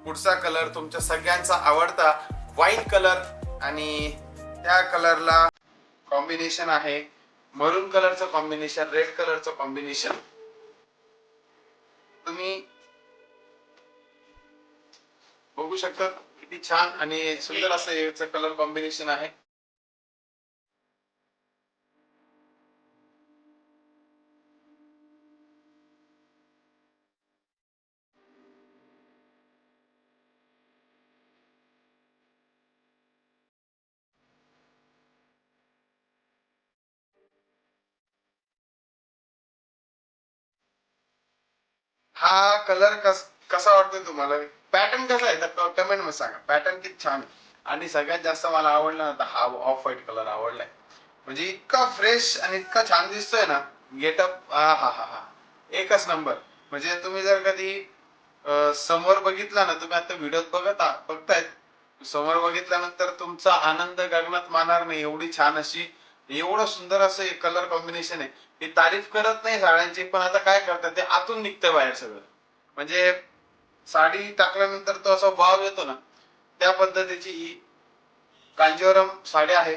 पुढचा कलर तुमच्या सगळ्यांचा आवडता वाईन कलर आणि त्या कलरला कॉम्बिनेशन आहे मरून कलरचं कॉम्बिनेशन, रेड कलरचं कॉम्बिनेशन. तुम्ही बघू शकता किती छान आणि सुंदर असं याचं कलर कॉम्बिनेशन आहे. हा कलर कसा वाटतोय तुम्हाला? पॅटर्न कसा आहे तर कमेंट मध्ये सांगा. पॅटर्न किती छान आहे. आणि सगळ्यात जास्त मला आवडला ना हा ऑफ व्हाईट कलर आवडलाय. म्हणजे इतका फ्रेश आणि इतका छान दिसतोय ना गेटअप. हा हा हा हा एकच नंबर. म्हणजे तुम्ही जर कधी समोर बघितला ना, तुम्ही आता व्हिडिओत बघताय, समोर बघितल्यानंतर तुमचा आनंद गगनात मानणार नाही. एवढी छान अशी, एवढं सुंदर असं कलर कॉम्बिनेशन आहे. ही तारीफ करत नाही साड्यांची, पण आता काय करतात ते आतून निघतं बाहेर सगळं. म्हणजे साडी टाकल्यानंतर तो असा वाव येतो ना, त्या पद्धतीची ही कांजीवरम साडी आहे.